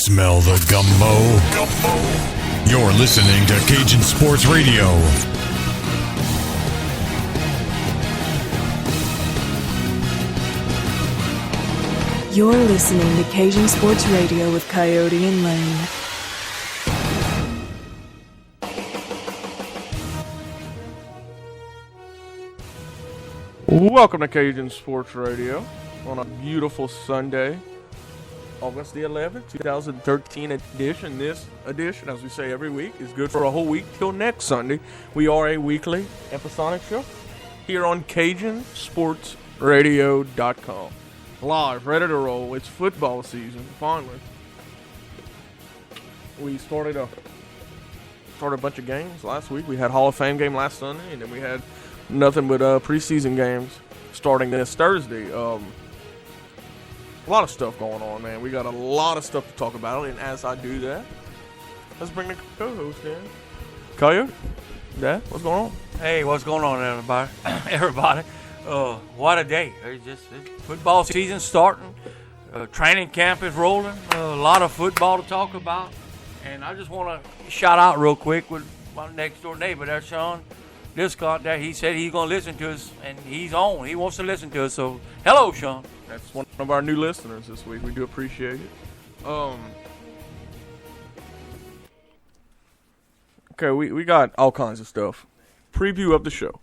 Smell the gumbo? You're listening to Cajun Sports Radio. You're listening to Cajun Sports Radio with Coyote and Laine. Welcome to Cajun Sports Radio on a beautiful Sunday, August the 11th, 2013 edition. This edition, as we say every week, is good for a whole week till next Sunday. We are a weekly episodic show here on CajunSportsRadio.com. Live, ready to roll. It's football season, finally. We started a bunch of games last week. We had Hall of Fame game last Sunday, and then we had nothing but preseason games starting this Thursday. A lot of stuff going on, man. We got a lot of stuff to talk about, and as I do that, let's bring the co-host in. Coyote, Dad, what's going on? Hey, what's going on, everybody? What a day. Football season starting. Training camp is rolling. A lot of football to talk about. And I just want to shout out real quick with my next door neighbor there, Sean Discott there. He said he's going to listen to us, and he's on. He wants to listen to us. So, hello, Sean. That's one of our new listeners this week. We do appreciate it. Okay, we got all kinds of stuff. Preview of the show.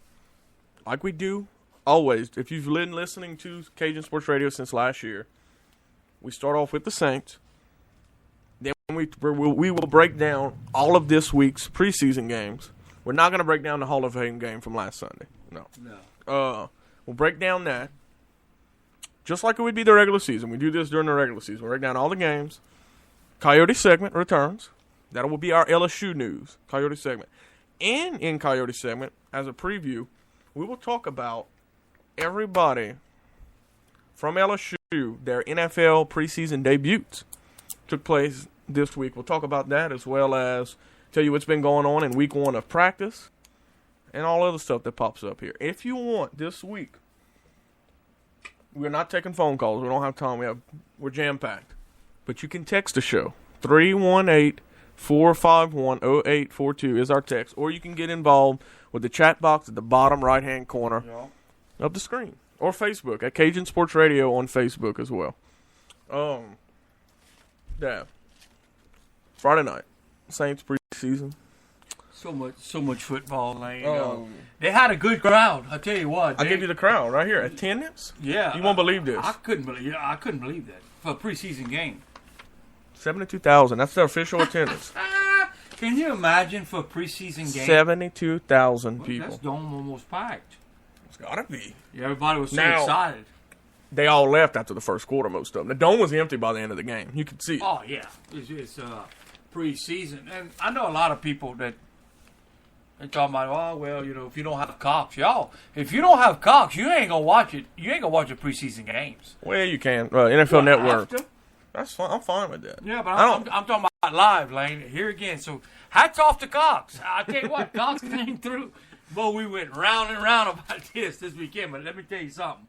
Like we do always. If you've been listening to Cajun Sports Radio since last year, we start off with the Saints. Then we will break down all of this week's preseason games. We're not going to break down the Hall of Fame game from last Sunday. No. We'll break down that. Just like it would be the regular season. We do this during the regular season. We'll break down all the games. Coyote segment returns. That will be our LSU news. Coyote segment. And in Coyote segment, as a preview, we will talk about everybody from LSU, their NFL preseason debuts took place this week. We'll talk about that as well as tell you what's been going on in week one of practice and all other stuff that pops up here. If you want this week, we're not taking phone calls. We don't have time. We're jam-packed. But you can text the show. 318-451-0842 is our text. Or you can get involved with the chat box at the bottom right-hand corner of the screen. Or Facebook at Cajun Sports Radio on Facebook as well. Friday night. Saints preseason. So much football, Laine. They had a good crowd. I tell you what. I'll give you the crowd right here. Attendance? Yeah. You won't believe this. I couldn't believe that for a preseason game. 72,000. That's their official attendance. Can you imagine for a preseason game? 72,000 people. That's dome almost packed. It's got to be. Yeah, everybody was so excited. They all left after the first quarter, most of them. The dome was empty by the end of the game. You could see it. Oh, yeah. It's preseason. And I know a lot of people that they're talking about, if you don't have Cox. If you don't have Cox, you ain't going to watch it. You ain't going to watch the preseason games. Well, you can. NFL Network. That's fine. I'm fine with that. Yeah, but I'm talking about live, Laine. Here again. So, hats off to Cox. I tell you what, Cox came through. Boy, we went round and round about this weekend. But let me tell you something.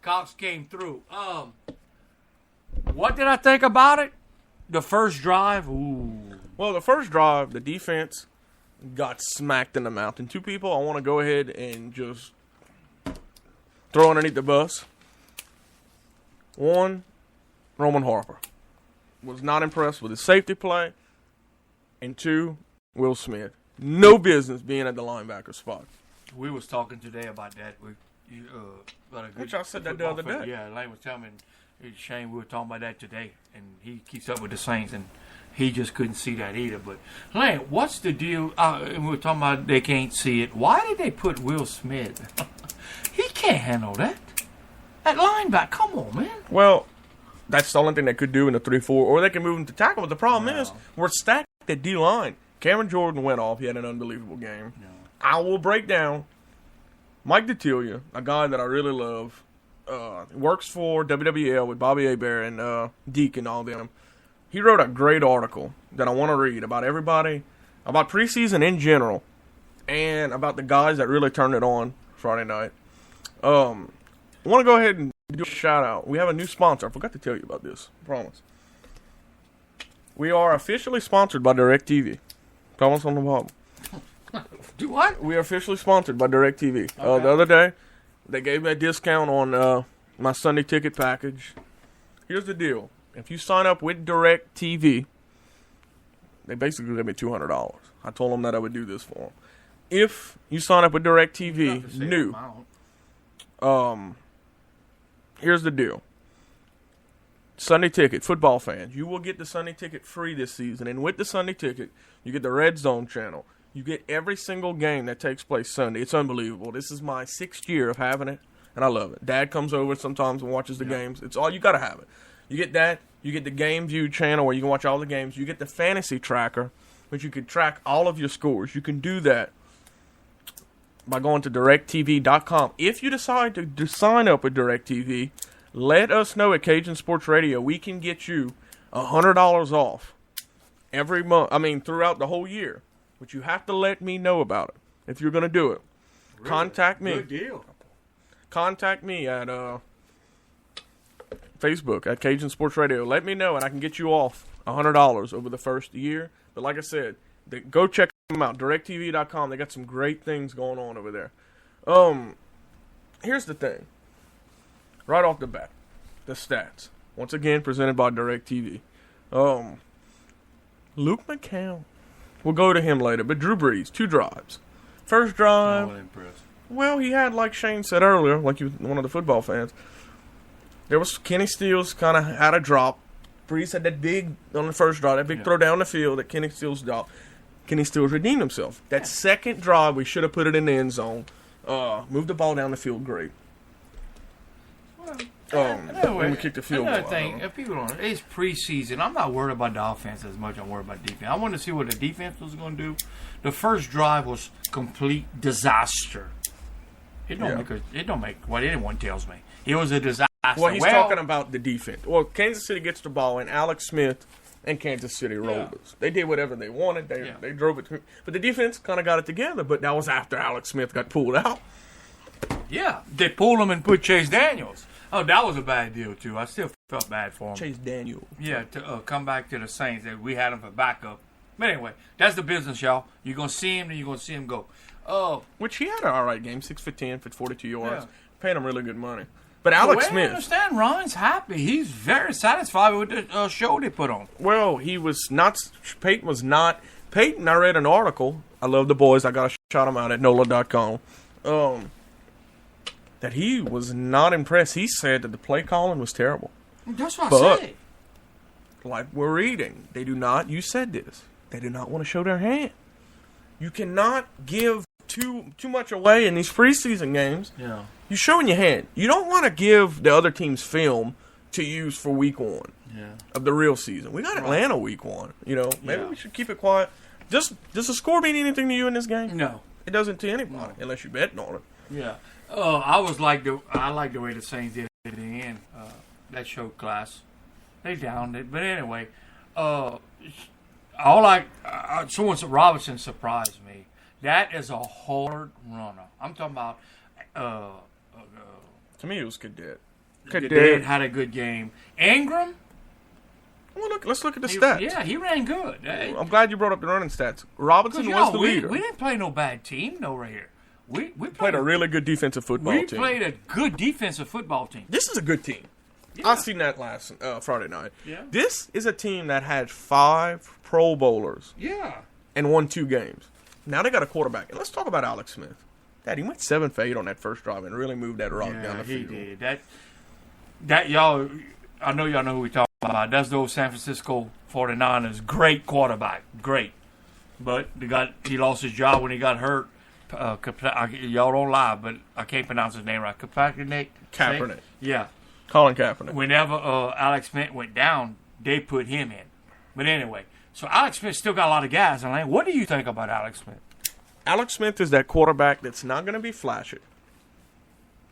Cox came through. What did I think about it? The first drive? Ooh. Well, the first drive, the defense got smacked in the mouth. And two people I want to go ahead and just throw underneath the bus. One, Roman Harper. Was not impressed with his safety play. And two, Will Smith. No business being at the linebacker spot. We was talking today about that. Which I said that the other day. Yeah, Laine was telling me. It's a shame we were talking about that today. And he keeps up with the Saints, and he just couldn't see that either. But, Laine, what's the deal? And we were talking about they can't see it. Why did they put Will Smith? He can't handle that. That linebacker, come on, man. Well, that's the only thing they could do in the 3-4, or they can move him to tackle. But the problem is, we're stacked at D-line. Cameron Jordan went off. He had an unbelievable game. No. I will break down Mike Detillia, a guy that I really love. Works for WWL with Bobby Hebert and Deke and all them. He wrote a great article that I want to read about everybody, about preseason in general, and about the guys that really turned it on Friday night. I want to go ahead and do a shout out. We have a new sponsor. I forgot to tell you about this. I promise. We are officially sponsored by DirecTV. Promise on the bottom. Do what? We are officially sponsored by DirecTV. Okay. The other day, they gave me a discount on my Sunday ticket package. Here's the deal. If you sign up with DirecTV, they basically gave me $200. I told them that I would do this for them. If you sign up with DirecTV, new, here's the deal. Sunday ticket, football fans, you will get the Sunday ticket free this season. And with the Sunday ticket, you get the Red Zone channel. You get every single game that takes place Sunday. It's unbelievable. This is my 6th year of having it, and I love it. Dad comes over sometimes and watches the games. It's all you got to have it. You get that. You get the Game View channel where you can watch all the games. You get the Fantasy Tracker, which you can track all of your scores. You can do that by going to DirecTV.com. If you decide to sign up with DirecTV, let us know at Cajun Sports Radio. We can get you $100 off every month. I mean, throughout the whole year. But you have to let me know about it if you're going to do it. Really? Contact me. Good deal. Contact me at Facebook at Cajun Sports Radio. Let me know, and I can get you off $100 over the first year. But like I said, go check them out. DirecTV.com. They got some great things going on over there. Here's the thing. Right off the bat, the stats. Once again, presented by DirecTV. Luke McCown. We'll go to him later. But Drew Brees, 2 drives. First drive. I'm impressed. Well, he had, like Shane said earlier, like you, one of the football fans, there was Kenny Stills kind of had a drop. Brees had that big, on the first drive, that big throw down the field that Kenny Stills dropped. Kenny Stills redeemed himself. That second drive, we should have put it in the end zone. Moved the ball down the field great. When we kicked the field goal. Another thing, if people don't know, it's preseason. I'm not worried about the offense as much as I'm worried about defense. I wanted to see what the defense was going to do. The first drive was complete disaster. It don't make what anyone tells me. It was a disaster. Well, he's talking about the defense. Well, Kansas City gets the ball, and Alex Smith and Kansas City rolled us. They did whatever they wanted. They drove it. But the defense kind of got it together, but that was after Alex Smith got pulled out. Yeah, they pulled him and put Chase Daniels. Oh, that was a bad deal, too. I still felt bad for him. Chase Daniels. Yeah, to come back to the Saints. That we had him for backup. But anyway, that's the business, y'all. You're going to see him, and you're going to see him go. Which he had an all right game, 6 for 10 for 42 yards. Paying him really good money. But Alex Smith. I understand Ryan's happy. He's very satisfied with the show they put on. Well, he was not. Peyton was not. Peyton, I read an article. I love the boys. I got to shout him out at NOLA.com. That he was not impressed. He said that the play calling was terrible. That's what I said. Like we're reading, they do not. You said this. They do not want to show their hand. You cannot give too much away in these preseason games. Yeah. You're showing your hand. You don't want to give the other team's film to use for week 1 of the real season. We got Atlanta week 1. You know, maybe we should keep it quiet. Does the score mean anything to you in this game? No. It doesn't to anybody unless you're betting on it. Yeah. I like the way the Saints did it at the end. That showed class. They downed it. But anyway, Robinson surprised me. That is a hard runner. I'm talking about to me, it was Cadet. Cadet had a good game. Ingram? Well, let's look at the stats. Yeah, he ran good. I'm glad you brought up the running stats. Robinson was the leader. We didn't play no bad team over here. We played a really good defensive football team. We played a good defensive football team. This is a good team. Yeah. I seen that last Friday night. Yeah. This is a team that had 5 Pro Bowlers. Yeah. And won 2 games. Now they got a quarterback. And let's talk about Alex Smith. He went 7 for 8 on that first drive and really moved that rock down the field. He did. That y'all, I know y'all know who we talking about. That's the old San Francisco 49ers. Great quarterback. Great. But he lost his job when he got hurt. Y'all don't lie, but I can't pronounce his name right. Kaepernick. Yeah. Colin Kaepernick. Whenever Alex Smith went down, they put him in. But anyway, so Alex Smith still got a lot of guys. And what do you think about Alex Smith? Alex Smith is that quarterback that's not going to be flashy.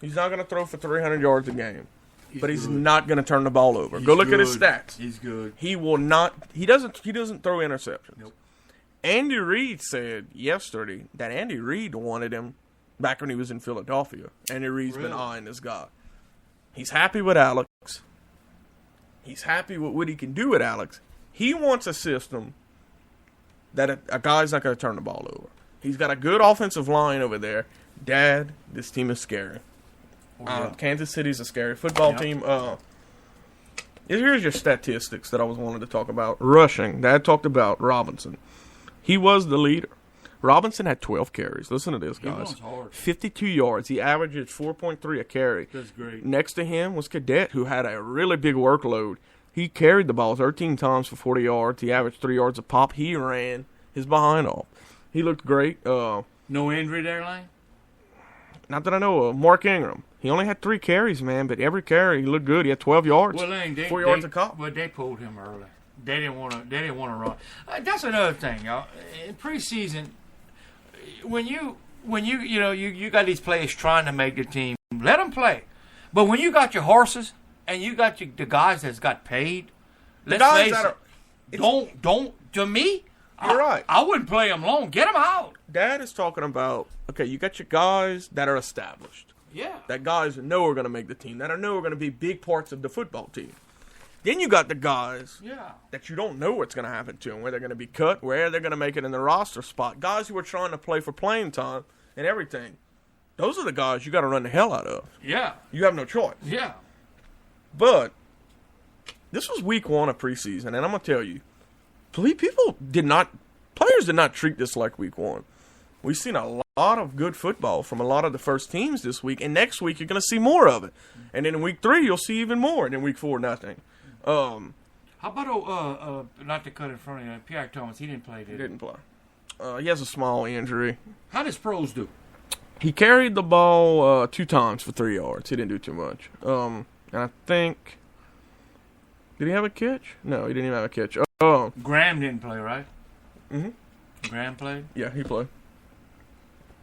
He's not going to throw for 300 yards a game. But he's not going to turn the ball over. Go look at his stats. He's good. He will not. He doesn't throw interceptions. Nope. Andy Reid said yesterday that Andy Reid wanted him back when he was in Philadelphia. Andy Reid's been eyeing this guy. He's happy with Alex. He's happy with what he can do with Alex. He wants a system that a guy's not going to turn the ball over. He's got a good offensive line over there. Dad, this team is scary. Kansas City's a scary football team. Here's your statistics that I was wanting to talk about. Rushing. Dad talked about Robinson. He was the leader. Robinson had 12 carries. Listen to this, guys. 52 yards. He averages 4.3 a carry. That's great. Next to him was Cadet, who had a really big workload. He carried the ball 13 times for 40 yards. He averaged 3 yards a pop. He ran his behind off. He looked great. No injury there, Laine? Not that I know of. Mark Ingram. He only had 3 carries, man, but every carry he looked good. He had 12 yards. Well, Laine, 4 yards a cop. Well, they pulled him early. They didn't want to run. That's another thing, y'all. In preseason, when you got these players trying to make the team, let them play. But when you got your horses and you got the guys that's got paid, let's face it. Don't. To me, you're right. I wouldn't play them long. Get them out. Dad is talking about, okay, you got your guys that are established. Yeah. That guys know are going to make the team. That are going to be big parts of the football team. Then you got the guys that you don't know what's going to happen to them, where they're going to be cut, where they're going to make it in the roster spot. Guys who are trying to play for playing time and everything. Those are the guys you got to run the hell out of. Yeah. You have no choice. Yeah. But this was week 1 of preseason, and I'm going to tell you, players did not treat this like week 1. We've seen a lot of good football from a lot of the first teams this week, and next week you're going to see more of it. And then in week 3 you'll see even more, and in week 4 nothing. How about not to cut in front of you, Pierre Thomas? He didn't play, did he? He didn't play. He has a small injury. How does Pros do? He carried the ball 2 times for 3 yards. He didn't do too much. And I think, did he have a catch? No, he didn't even have a catch. Graham didn't play, right? Mm-hmm. Graham played? Yeah, he played.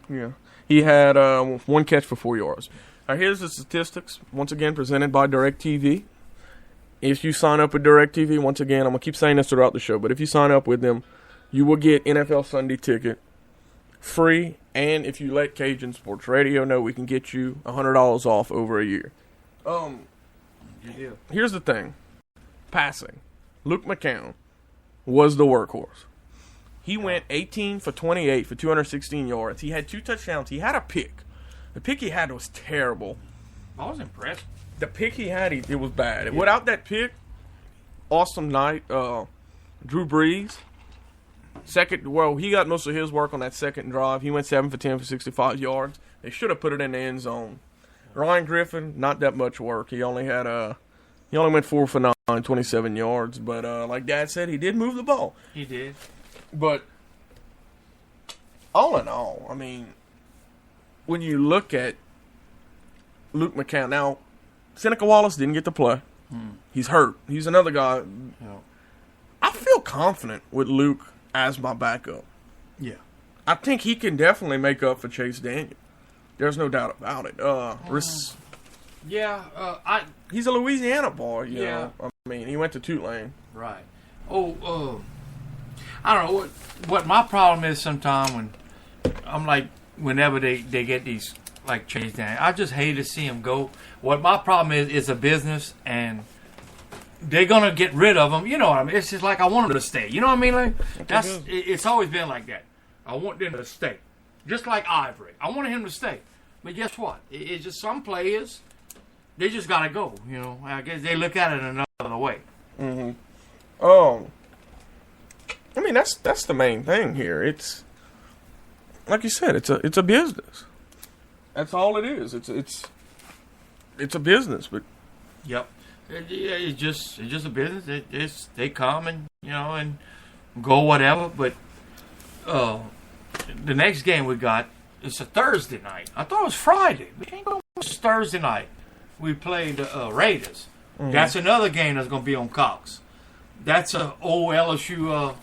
Yeah. He had 1 catch for 4 yards. Now, here's the statistics, once again, presented by DirecTV. If you sign up with DirecTV, once again, I'm going to keep saying this throughout the show, but if you sign up with them, you will get NFL Sunday ticket free, and if you let Cajun Sports Radio know, we can get you $100 off over a year. Here's the thing. Passing. Luke McCown was the workhorse. He went 18 for 28 for 216 yards. He had 2 touchdowns. He had a pick. The pick he had was terrible. I was impressed. The pick he had, it was bad. Yeah. Without that pick, awesome night. Drew Brees. He got most of his work on that second drive. He went 7 for 10 for 65 yards. They should have put it in the end zone. Ryan Griffin, not that much work. He only went 4 for 9, 27 yards. But like Dad said, he did move the ball. He did. But all in all, I mean, when you look at Luke McCown, now Seneca Wallace didn't get to play. He's hurt. He's another guy. Yeah. I feel confident with Luke as my backup. Yeah. I think he can definitely make up for Chase Daniel. There's no doubt about it. He's a Louisiana boy, you know. I mean, he went to Tulane. Right. I don't know what my problem is sometimes when I'm like, whenever they get these, like Chase Daniel, I just hate to see him go. What my problem is, it's a business, and they're going to get rid of him. You know what I mean? It's just like I want them to stay. You know what I mean? Like, it's always been like that. I want them to stay. Just like Ivory. I wanted him to stay. But guess what? It's just some players, they just got to go. You know, I guess they look at it another way. Mm-hmm. I mean, that's the main thing here. It's like you said, it's a business. That's all it is. It's a business, but yep, it's just a business. They come and and go whatever. But the next game we got, it's a Thursday night. I thought it was Friday. We ain't going. It's Thursday night. We played the Raiders. Mm-hmm. That's another game that's going to be on Cox. That's a old LSU.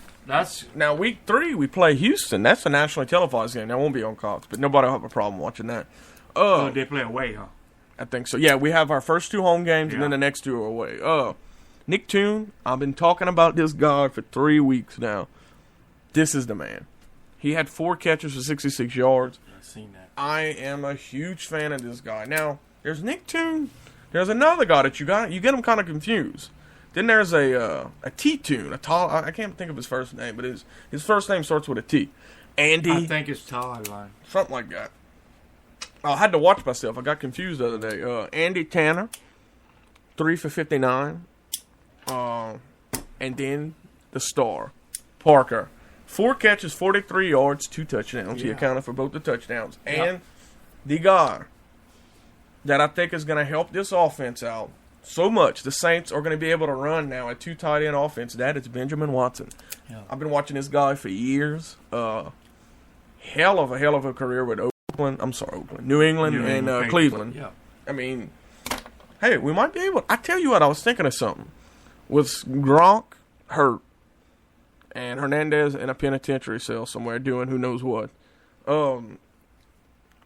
Now week 3 we play Houston. That's a nationally televised game. That won't be on Cox, but nobody will have a problem watching that. They play away, huh? I think so. Yeah, we have our first 2 home games, and then the next 2 are away. Nick Toon, I've been talking about this guy for 3 weeks now. This is the man. He had 4 catches for 66 yards. I've seen that. I am a huge fan of this guy. Now, there's Nick Toon. There's another guy that you get him kind of confused. Then there's a T-Tune, I can't think of his first name, but his first name starts with a T. Andy. I think it's Todd. Something like that. I had to watch myself. I got confused the other day. Andy Tanner, 3 for 59. And then the star, Parker. 4 catches, 43 yards, 2 touchdowns. He accounted for both the touchdowns. Yeah. And the guy that I think is going to help this offense out so much, the Saints are going to be able to run now a 2 tight end offense. That is Benjamin Watson. Yeah. I've been watching this guy for years. Hell of a career with New England, and Cleveland. Yeah. I mean, hey, we might be able. I tell you what, I was thinking of something. With Gronk hurt and Hernandez in a penitentiary cell somewhere doing who knows what,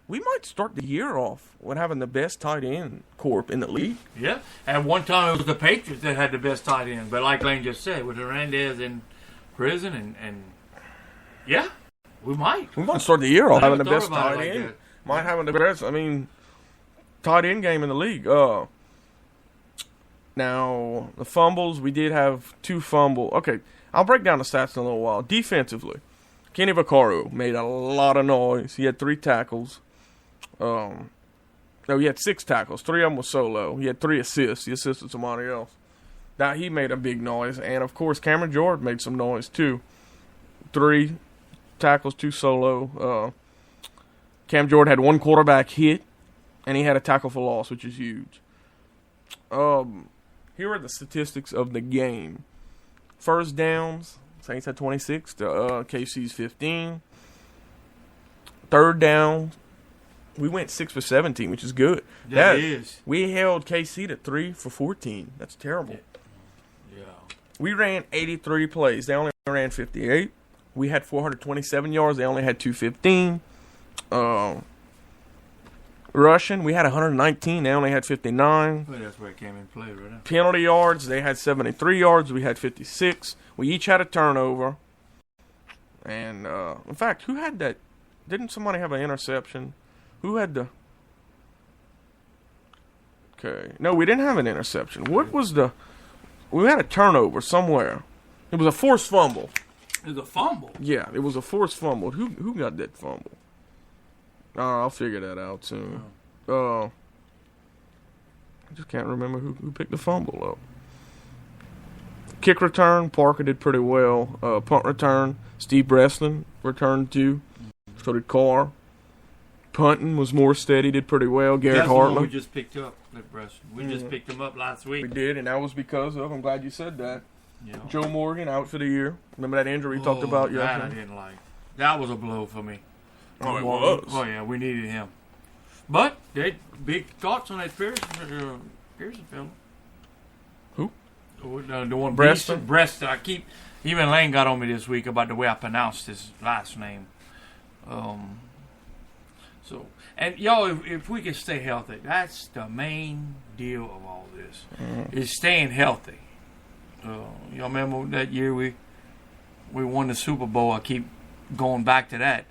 we might start the year off with having the best tight end corp in the league. Yeah. At one time, it was the Patriots that had the best tight end. But like Laine just said, with Hernandez in prison and yeah, we might. We might start the year off having the thought best about it tight like end. that. Might having the best, tight end game in the league. Now, the fumbles, we did have 2 fumbles. Okay, I'll break down the stats in a little while. Defensively, Kenny Vaccaro made a lot of noise. He had 3 tackles. No, he had 6 tackles. 3 of them were solo. He had 3 assists. He assisted somebody else. Now, he made a big noise. And, of course, Cameron Jordan made some noise, too. 3 tackles, 2 solo. Cam Jordan had 1 quarterback hit, and he had a tackle for loss, which is huge. Here are the statistics of the game. First downs, Saints had 26 to KC's 15. Third down, we went 6 for 17, which is good. That is. We held KC to 3 for 14. That's terrible. Yeah. We ran 83 plays. They only ran 58. We had 427 yards. They only had 215. Rushing, we had 119. They only had 59. Well, that's where it came in play, right? Penalty yards, they had 73 yards. We had 56. We each had a turnover. And, in fact, who had that? Didn't somebody have an interception? Who had the... Okay. No, we didn't have an interception. What was the... We had a turnover somewhere. It was a forced fumble. It was a fumble. Yeah, it was a forced fumble. Who got that fumble? I'll figure that out soon. I just can't remember who picked the fumble up. Kick return, Parker did pretty well. Punt return, Steve Breslin returned 2. So did Carr. Punting was more steady, did pretty well. Garrett That's the one Hartman. we just picked up, Breslin. We just picked him up last week. We did, and that was because of, I'm glad you said that, Yeah. Joe Morgan out for the year. Remember that injury we talked about that I yesterday? didn't like. That was a blow for me. Oh, it was. Oh, yeah, we needed him. But they big thoughts on that Pearson fellow. Who? The one Breaston? Breaston. Even Laine got on me this week about the way I pronounced his last name. And y'all, if we can stay healthy, that's the main deal of all this. Is staying healthy. Y'all remember that year we won the Super Bowl? I keep going back to that.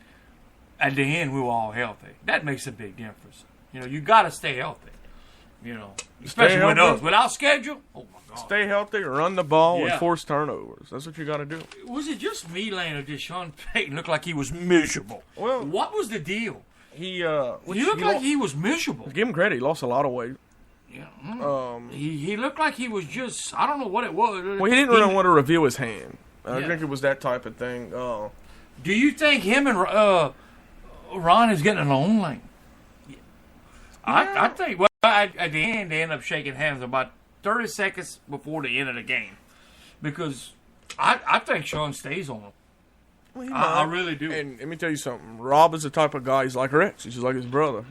At the end, we were all healthy. That makes a big difference. You got to stay healthy. Especially with us. Without schedule, oh my God. Stay healthy, run the ball, Yeah. and force turnovers. That's what you got to do. Was it just me, Laine, or did Sean Payton look like he was miserable? Well, What was the deal? He looked like he was miserable. Give him credit. He lost a lot of weight. Yeah. He looked like he was just, I don't know what it was. Well, he didn't really want to reveal his hand. I Yeah. think it was that type of thing. Do you think him and Ron is getting along? Like, I think. Well, at the end, they end up shaking hands about 30 seconds before the end of the game, because I think Sean stays on him. Well, I really do. And let me tell you something. Rob is the type of guy. He's like Rex. He's just like his brother.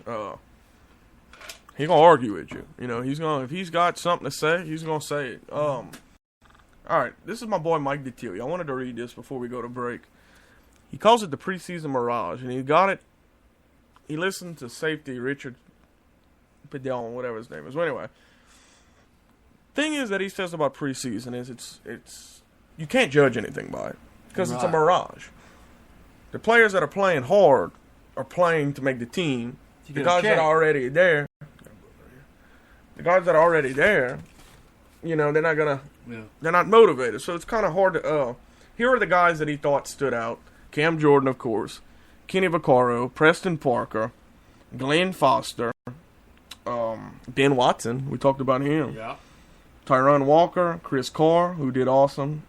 He gonna argue with you. He's gonna, if he's got something to say, he's gonna say it. All right, this is my boy Mike Detillier. I wanted to read this before we go to break. He calls it the preseason mirage, and he got it. He listened to safety Richard Padell, whatever his name is. Well, anyway, thing is that he says about preseason is it's you can't judge anything by it because it's a mirage. The players that are playing hard are playing to make the team. The guys that are already there, they're not gonna Yeah. They're not motivated, so it's kind of hard to. Here are the guys that he thought stood out: Cam Jordan, of course, Kenny Vaccaro, Preston Parker, Glenn Foster, Ben Watson. We talked about him. Yeah. Tyron Walker, Chris Carr, who did awesome.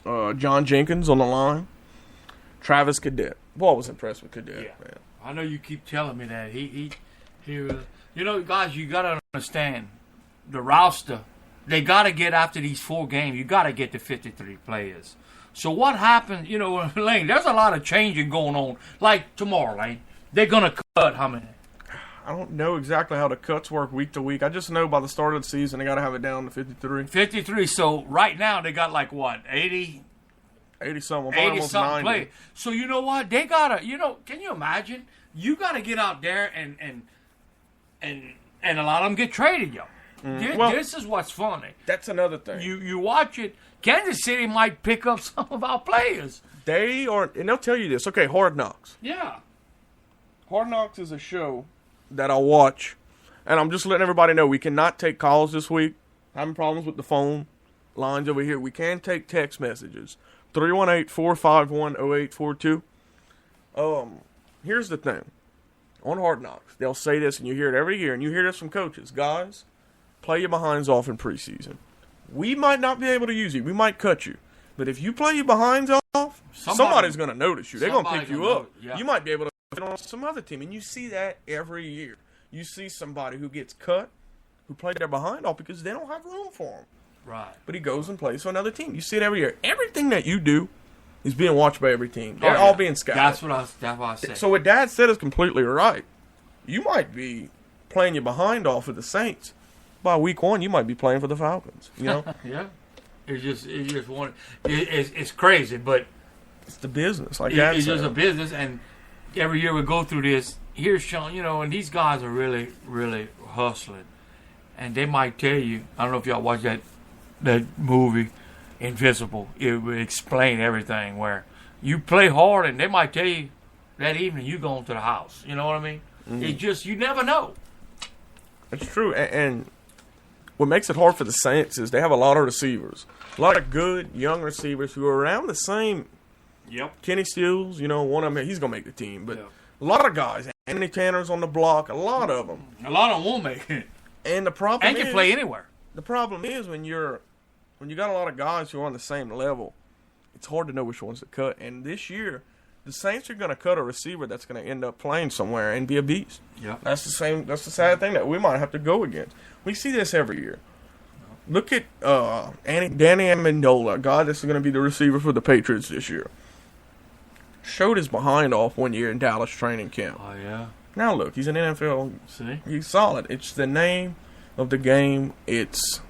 John Jenkins on the line. Travis Cadet. Boy, I was impressed with Cadet. Yeah. Man. I know you keep telling me that. He you know, guys, you got to understand the roster. They got to get after these 4 games. You got to get to 53 players. So what happens, you know, Laine, there's a lot of changing going on. Like tomorrow, Laine, they're going to cut how many? I don't know exactly how the cuts work week to week. I just know by the start of the season they got to have it down to 53. 53. So right now they got like what, 80? 80-something. 80-something players. So you know what? They got to, you know, can you imagine? You got to get out there and a lot of them get traded, yo. This is what's funny. That's another thing. You watch it. Kansas City might pick up some of our players. They are, and they'll tell you this. Okay, Hard Knocks. Yeah. Hard Knocks is a show that I watch, and I'm just letting everybody know we cannot take calls this week. Having problems with the phone lines over here. We can take text messages. 318-451-0842. Here's the thing. On Hard Knocks, they'll say this, and you hear it every year, and you hear this from coaches. Guys, play your behinds off in preseason. We might not be able to use you. We might cut you. But if you play your behinds off, somebody's going to notice you. They're going to pick you up. Yeah. You might be able to fit on some other team. And you see that every year. You see somebody who gets cut, who played their behind off because they don't have room for him. Right. But he goes and plays for another team. You see it every year. Everything that you do is being watched by every team. They're all being scouted. That's what I said. So what Dad said is completely right. You might be playing your behind off for the Saints. By week 1, you might be playing for the Falcons. You know? Yeah. It's crazy, but it's the business. Like Dad it's said. just a business, and every year we go through this. Here's Sean, you know, and these guys are really, really hustling, and they might tell you. I don't know if y'all watch that movie, Invisible. It would explain everything. Where you play hard, and they might tell you that evening you going to the house. You know what I mean? Mm-hmm. It just you never know. It's true, and what makes it hard for the Saints is they have a lot of receivers, a lot of good young receivers who are around the same. Yep. Kenny Stills, you know, one of them, he's gonna make the team, but a lot of guys, Anthony Tanner's on the block, a lot of them. A lot of them won't make it. And the problem and can play anywhere. The problem is when you got a lot of guys who are on the same level, it's hard to know which ones to cut. And this year, the Saints are going to cut a receiver that's going to end up playing somewhere and be a beast. Yeah, that's the sad thing that we might have to go against. We see this every year. Look at Danny Amendola, a guy that's going to be the receiver for the Patriots this year. Showed his behind off one year in Dallas training camp. Oh yeah. Now look, he's an NFL. See, he's solid. It's the name of the game. It's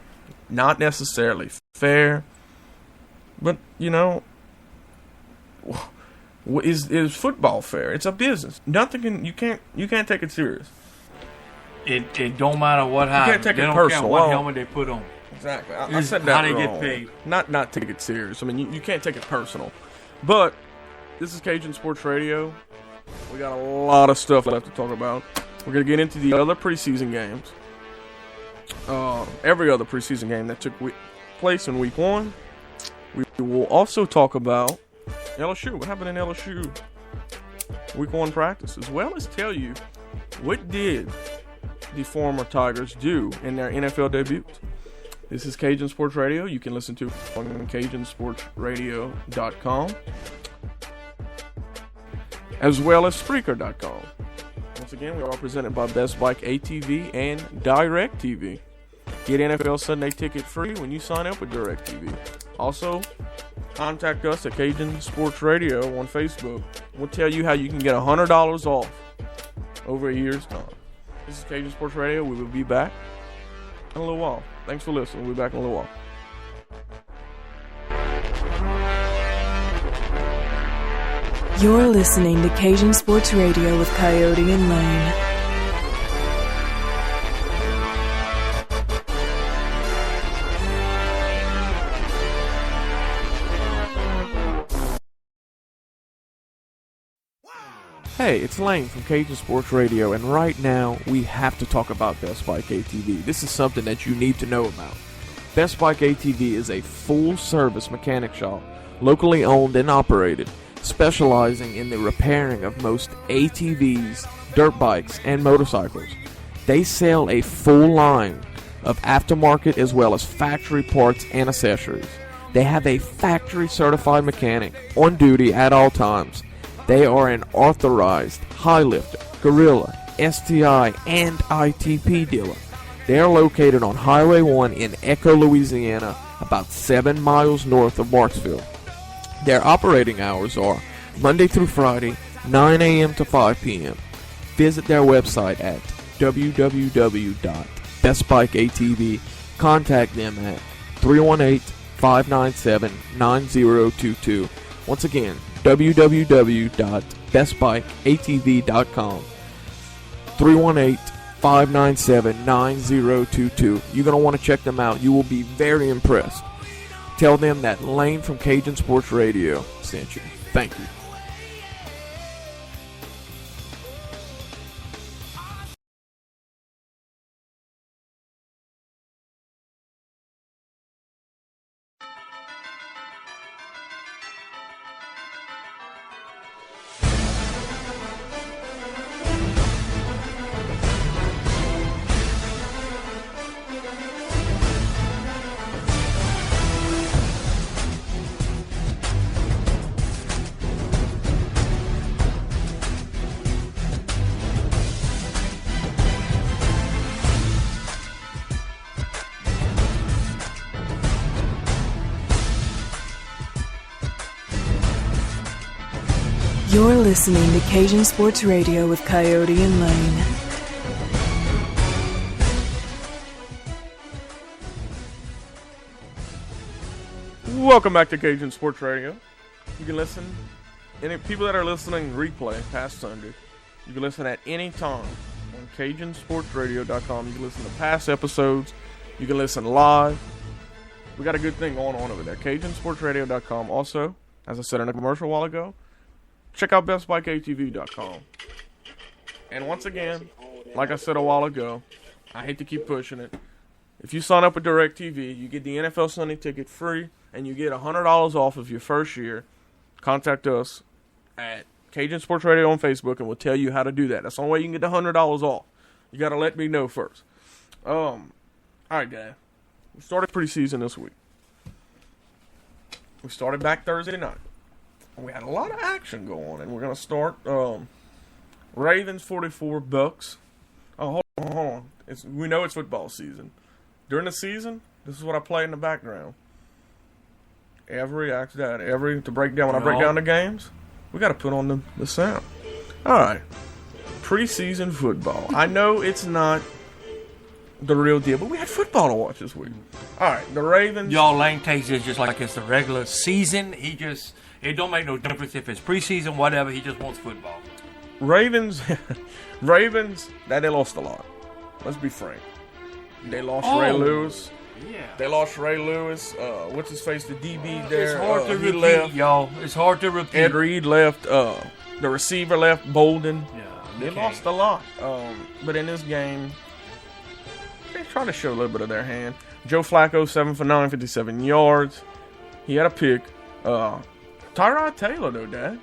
not necessarily fair, but you know. Is football fair? It's a business. You can't take it serious. It don't matter what happens. You can't take it personal. Care what helmet they put on. Exactly. I said that how they wrong. get paid. Not take it serious. I mean, you can't take it personal. But this is Cajun Sports Radio. We got a lot of stuff left to talk about. We're gonna get into the other preseason games. Every other preseason game that took place in week 1. We will also talk about LSU. What happened in LSU week 1 practice, as well as tell you what did the former Tigers do in their NFL debut. This is Cajun Sports Radio. You can listen to it on CajunSportsRadio.com as well as Spreaker.com. Once again, we are presented by Best Bike ATV and DirecTV. Get NFL Sunday ticket free when you sign up with DirecTV. Also, contact us at Cajun Sports Radio on Facebook. We'll tell you how you can get $100 off over a year's time. This is Cajun Sports Radio. We will be back in a little while. Thanks for listening. We'll be back in a little while. You're listening to Cajun Sports Radio with Coyote and Laine. Hey, it's Laine from Cajun Sports Radio, and right now we have to talk about Best Bike ATV. This is something that you need to know about. Best Bike ATV is a full-service mechanic shop, locally owned and operated, specializing in the repairing of most ATVs, dirt bikes, and motorcycles. They sell a full line of aftermarket as well as factory parts and accessories. They have a factory-certified mechanic on duty at all times. They are an authorized high lifter, Gorilla, STI, and ITP dealer. They are located on Highway 1 in Echo, Louisiana, about 7 miles north of Marksville. Their operating hours are Monday through Friday, 9 a.m. to 5 p.m. Visit their website at www.bestbikeatv. Contact them at 318-597-9022. Once again, www.bestbikeatv.com. 318-597-9022. You're going to want to check them out. You will be very impressed. Tell them that Laine from Cajun Sports Radio sent you. Thank you. You're listening to Cajun Sports Radio with Coyote and Laine. Welcome back to Cajun Sports Radio. You can listen, any people that are listening replay past Sunday, you can listen at any time on CajunSportsRadio.com. You can listen to past episodes. You can listen live. We got a good thing going on over there. CajunSportsRadio.com. Also, as I said in a commercial a while ago, check out BestBikeATV.com. And once again, like I said a while ago, I hate to keep pushing it. If you sign up with DirecTV, you get the NFL Sunday ticket free, and you get $100 off of your first year. Contact us at Cajun Sports Radio on Facebook, and we'll tell you how to do that. That's the only way you can get the $100 off. You got to let me know first. All right, guys. We started preseason this week. We started back Thursday night. We had a lot of action going, and we're going to start Ravens 44, Bucks. Oh, hold on. We know it's football season. During the season, this is what I play in the background. To break down, when I break down the games, we got to put on the sound. All right. Preseason football. I know it's not the real deal, but we had football to watch this week. All right, the Ravens. Y'all, Laine takes it just like it's the regular season. It don't make no difference if it's preseason, whatever. He just wants football. Ravens, they lost a lot. Let's be frank. They lost Ray Lewis. Yeah. They lost Ray Lewis. What's his face? The DB there. It's hard to repeat, left. y'all. It's hard to repeat. Ed Reed left. The receiver left. Bolden. Yeah. They lost a lot. But in this game, they tried to show a little bit of their hand. Joe Flacco, 7 for 9, 57 yards. He had a pick. Tyrod Taylor, though, Dad.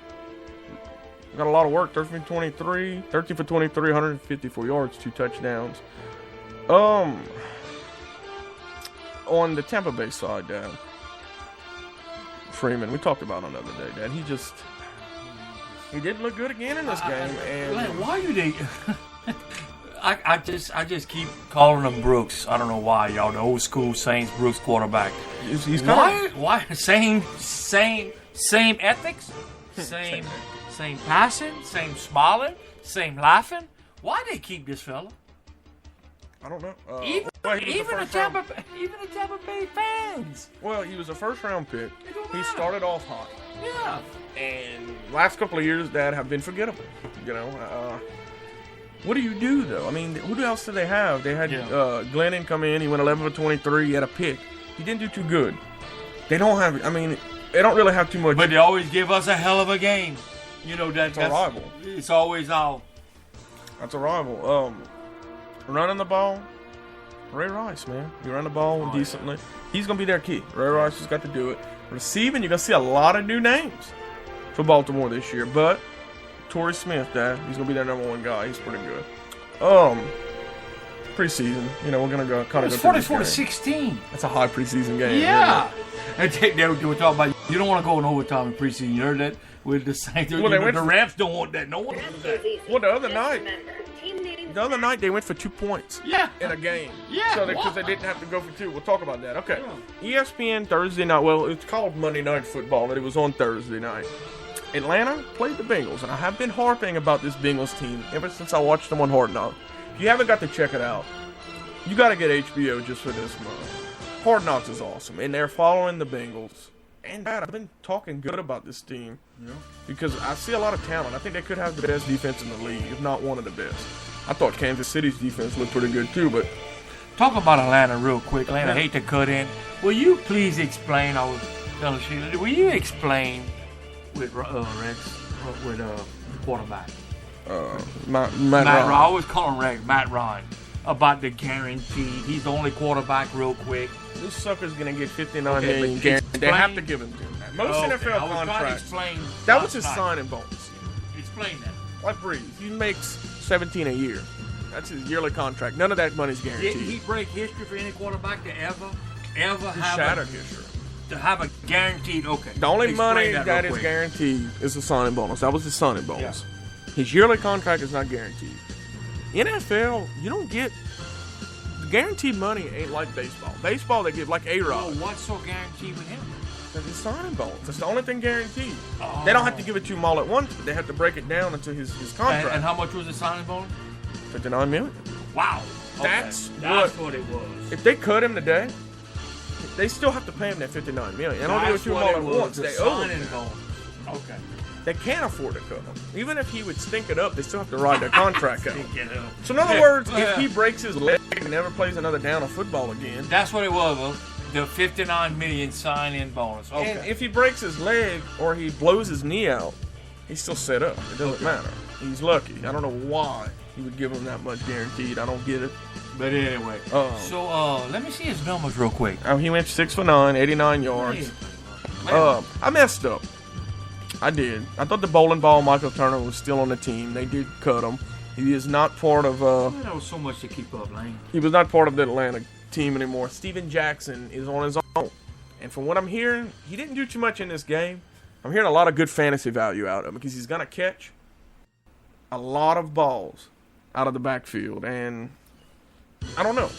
Got a lot of work. 13 for 23, 154 yards, 2 touchdowns. On the Tampa Bay side, Dad, Freeman, we talked about him the other day, Dad. He didn't look good again in this game. And why you they? I just keep calling him Brooks. I don't know why, y'all. The old school Saints Brooks quarterback. He's kind of why same ethics, same passing, same smiling, same laughing. Why they keep this fella? I don't know. Even the Tampa Bay fans. Well, he was a first-round pick. He started off hot. Yeah. And last couple of years, Dad, have been forgettable. You know, what do you do, though? I mean, who else did they have? They had Glennon come in. He went 11 for 23. He had a pick. He didn't do too good. They don't really have too much. But they always give us a hell of a game. You know, that's It's always our. That's a rival. Running the ball, Ray Rice, man. You run the ball decently. Yeah. He's going to be their key. Ray Rice has got to do it. Receiving, you're going to see a lot of new names for Baltimore this year. But Torrey Smith, Dad, he's going to be their number one guy. He's pretty good. Preseason, we're going to go kind of go through 44-16. That's a high preseason game. Yeah. They were talking about you don't want to go in overtime in preseason. You heard that with the Saints. Well, the Rams don't want that. No one wants that. Well, the other night they went for 2 points. Yeah. In a game. Yeah. So because they didn't have to go for 2. We'll talk about that. Okay. Yeah. ESPN Thursday night. Well, it's called Monday Night Football, but it was on Thursday night. Atlanta played the Bengals, and I have been harping about this Bengals team ever since I watched them on Hard Knocks. If you haven't got to check it out, you got to get HBO just for this month. Hard Knocks is awesome, and they're following the Bengals. And I've been talking good about this team because I see a lot of talent. I think they could have the best defense in the league, if not one of the best. I thought Kansas City's defense looked pretty good too, but talk about Atlanta real quick. Atlanta, I hate to cut in. Will you please explain? I was telling Sheila. Will you explain with Rex with quarterback? Matt Ryan. I always call him Rex. Matt Ryan. About the guarantee. He's the only quarterback real quick. This sucker's going to get $59 million guaranteed. They have to give him to him. Most NFL contracts. That was his signing bonus. Explain that. Like Breeze. He makes $17 a year. That's his yearly contract. None of that money's guaranteed. Did he break history for any quarterback to ever have shattered history? To have a guaranteed, okay. The only money that is guaranteed is the signing bonus. That was his signing bonus. Yeah. His yearly contract is not guaranteed. NFL, you don't get guaranteed money. Ain't like baseball. Baseball they give like A-Rod. Well, what's so guaranteed with him? That's his signing bonus. That's the only thing guaranteed. Oh. They don't have to give it to him all at once, but they have to break it down into his contract. And how much was the signing bonus? $59 million. Wow. That's what it was. If they cut him today, they still have to pay him that $59 million. They don't do it to him all at once. They owe him. Okay. They can't afford to cut him. Even if he would stink it up, they still have to ride their contract out. So in other words, if he breaks his leg and never plays another down of football again. That's what it was, the $59 million sign-in bonus. Okay. And if he breaks his leg or he blows his knee out, he's still set up. It doesn't matter. He's lucky. I don't know why he would give him that much guaranteed. I don't get it. But anyway. So let me see his numbers real quick. He went 6'9", 89 yards. I messed up. I did. I thought the bowling ball Michael Turner was still on the team. They did cut him. He is not part of. That was so much to keep up, Laine. He was not part of the Atlanta team anymore. Steven Jackson is on his own, and from what I'm hearing, he didn't do too much in this game. I'm hearing a lot of good fantasy value out of him because he's gonna catch a lot of balls out of the backfield, and I don't know.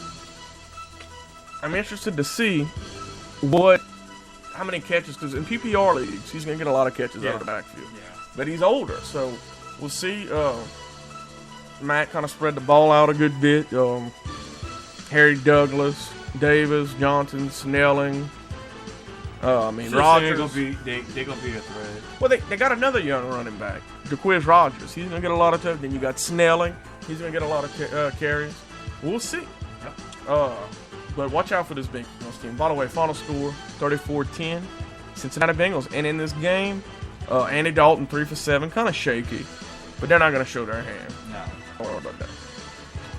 I'm interested to see how many catches, because in PPR leagues, he's going to get a lot of catches out of the backfield. Yeah. But he's older, so we'll see. Matt kind of spread the ball out a good bit. Harry Douglas, Davis, Johnson, Snelling. Rogers. They're going to be a threat. Well, they got another young running back, DeQuiz Rogers. He's going to get a lot of touches. Then you got Snelling. He's going to get a lot of carries. We'll see. Yep. But watch out for this Bengals team. By the way, final score, 34-10, Cincinnati Bengals. And in this game, Andy Dalton, 3 for 7, kind of shaky. But they're not going to show their hand. No. Don't worry about that.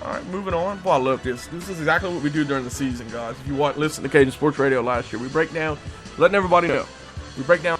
All right, moving on. Boy, I love this. This is exactly what we do during the season, guys. If you listen to Cajun Sports Radio last year, we break down, letting everybody know. We break down